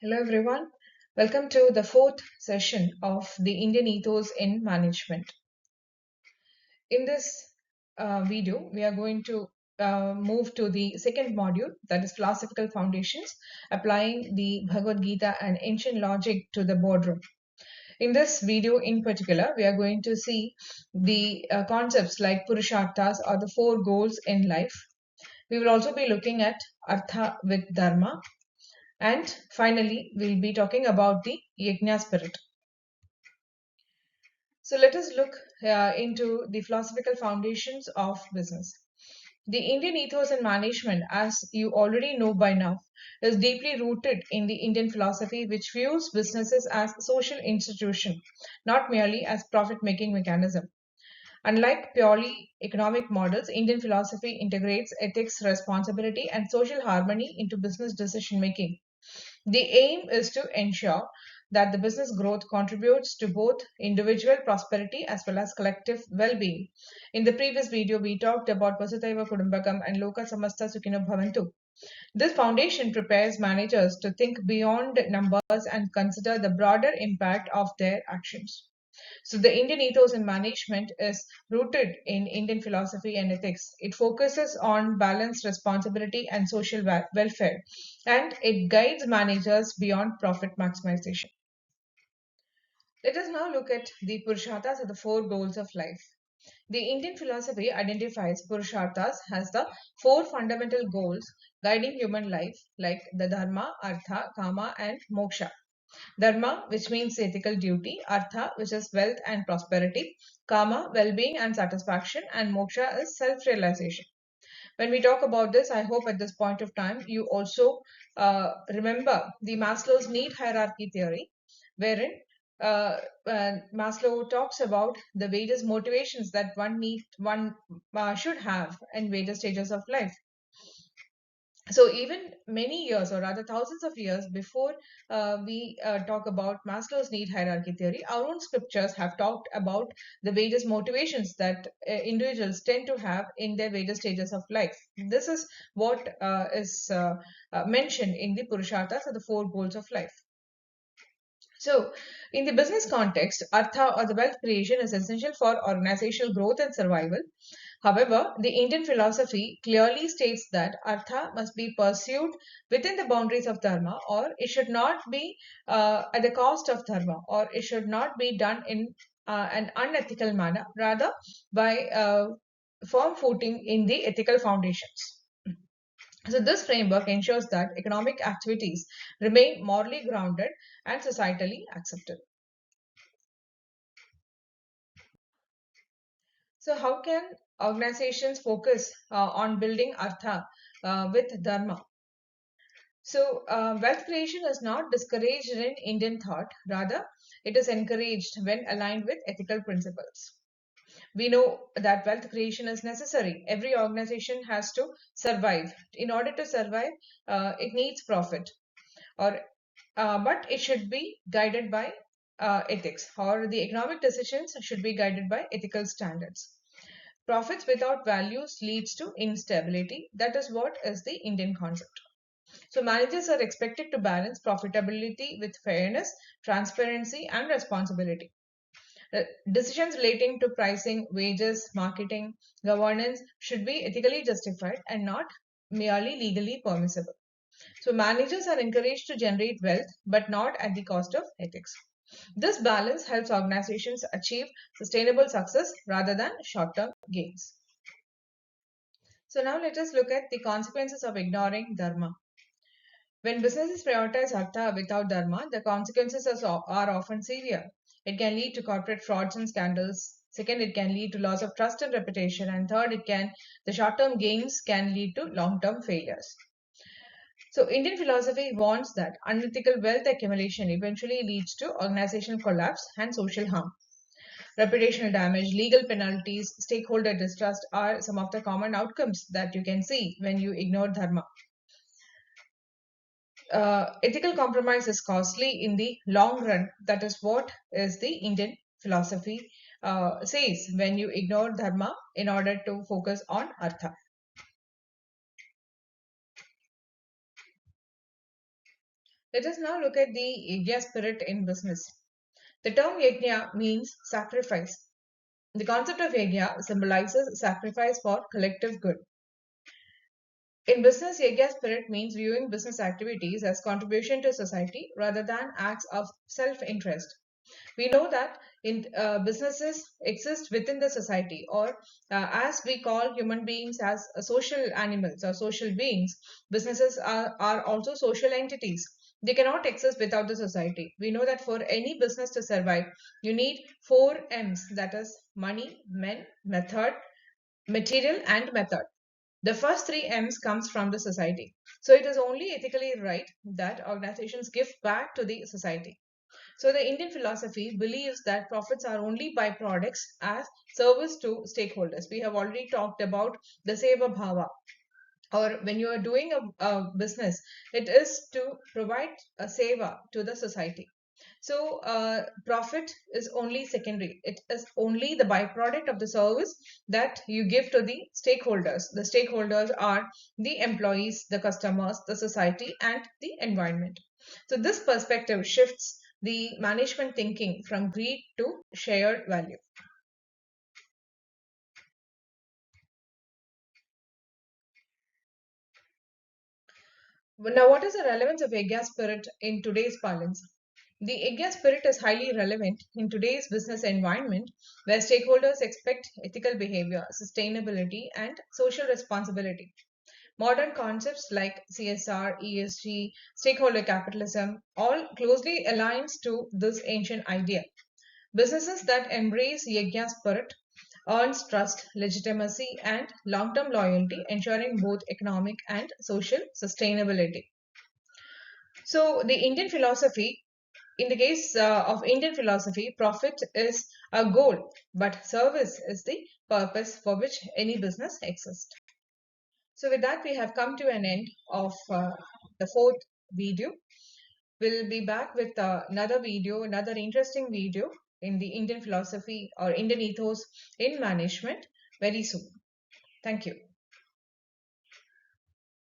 Hello everyone. Welcome to the fourth session of the Indian Ethos in Management. In this video, we are going to move to the second module, that is Philosophical Foundations, applying the Bhagavad Gita and ancient logic to the boardroom. In this video in particular, we are going to see the concepts like Purusharthas or the four goals in life. We will also be looking at Artha with Dharma. And finally, we'll be talking about the Yajna spirit. So let us look into the philosophical foundations of business. The Indian ethos in management, as you already know by now, is deeply rooted in the Indian philosophy, which views businesses as social institution, not merely as profit-making mechanism. Unlike purely economic models, Indian philosophy integrates ethics, responsibility, and social harmony into business decision making. The aim is to ensure that the business growth contributes to both individual prosperity as well as collective well-being. In the previous video, we talked about Vasudhaiva Kudumbakam and Loka Samasta Sukhino Bhavantu. This foundation prepares managers to think beyond numbers and consider the broader impact of their actions. So, the Indian ethos in management is rooted in Indian philosophy and ethics. It focuses on balanced responsibility and social welfare, and it guides managers beyond profit maximization. Let us now look at the Purusharthas or the four goals of life. The Indian philosophy identifies Purusharthas as the four fundamental goals guiding human life, like the Dharma, Artha, Kama, and Moksha. Dharma, which means ethical duty, Artha, which is wealth and prosperity, Kama, well being and satisfaction, and Moksha is self realization. When we talk about this, I hope at this point of time you also remember the Maslow's need hierarchy theory, wherein Maslow talks about the various motivations that one should have in various stages of life. So even many years, or rather thousands of years before we talk about Maslow's need hierarchy theory, our own scriptures have talked about the various motivations that individuals tend to have in their various stages of life. This is what is mentioned in the Purusharthas, or the four goals of life. So, in the business context, Artha or the wealth creation is essential for organizational growth and survival. However, the Indian philosophy clearly states that Artha must be pursued within the boundaries of Dharma, or it should not be at the cost of Dharma, or it should not be done in an unethical manner, rather by firm footing in the ethical foundations. So, this framework ensures that economic activities remain morally grounded and societally accepted. So, how can organizations focus on building Artha with Dharma? So, wealth creation is not discouraged in Indian thought, rather, it is encouraged when aligned with ethical principles. We know that wealth creation is necessary. Every organization has to survive. In order to survive, it needs profit, or but it should be guided by ethics, or the economic decisions should be guided by ethical standards. Profits without values leads to instability. That is what is the Indian concept. So managers are expected to balance profitability with fairness, transparency, and responsibility. Decisions relating to pricing, wages, marketing, governance should be ethically justified and not merely legally permissible. So managers are encouraged to generate wealth, but not at the cost of ethics. This balance helps organizations achieve sustainable success rather than short-term gains. So now let us look at the consequences of ignoring dharma. When businesses prioritize artha without dharma, the consequences are often severe. It can lead to corporate frauds and scandals. Second, it can lead to loss of trust and reputation. And third, the short-term gains can lead to long-term failures. So Indian philosophy warns that unethical wealth accumulation eventually leads to organizational collapse and social harm. Reputational damage, legal penalties, stakeholder distrust are some of the common outcomes that you can see when you ignore dharma. Ethical compromise is costly in the long run. That is what is the Indian philosophy says when you ignore dharma in order to focus on artha. Let us now look at the yajna spirit in business. The term yajna means sacrifice. The concept of yajna symbolizes sacrifice for collective good. In business, yajna spirit means viewing business activities as contribution to society rather than acts of self-interest. We know that in businesses exist within the society, or as we call human beings as social animals or social beings, businesses are also social entities. They cannot exist without the society. We know that for any business to survive, you need four M's, that is money, men, method, material, and method. The first three M's comes from the society. So it is only ethically right that organizations give back to the society. So the Indian philosophy believes that profits are only byproducts as service to stakeholders. We have already talked about the seva bhava, or when you are doing a business, it is to provide a seva to the society. So profit is only secondary. It is only the byproduct of the service that you give to the stakeholders. The stakeholders are the employees, the customers, the society, and the environment. So this perspective shifts the management thinking from greed to shared value. Now, what is the relevance of Yajna spirit in today's parlance? The Yajna spirit is highly relevant in today's business environment where stakeholders expect ethical behavior, sustainability, and social responsibility. Modern concepts like CSR, ESG, stakeholder capitalism all closely aligns to this ancient idea. Businesses that embrace Yajna spirit earns trust, legitimacy, and long-term loyalty, ensuring both economic and social sustainability. So, in the case of Indian philosophy, profit is a goal, but service is the purpose for which any business exists. So, with that, we have come to an end of the fourth video. We'll be back with another video, another interesting video in the Indian philosophy or Indian ethos in management very soon. Thank you.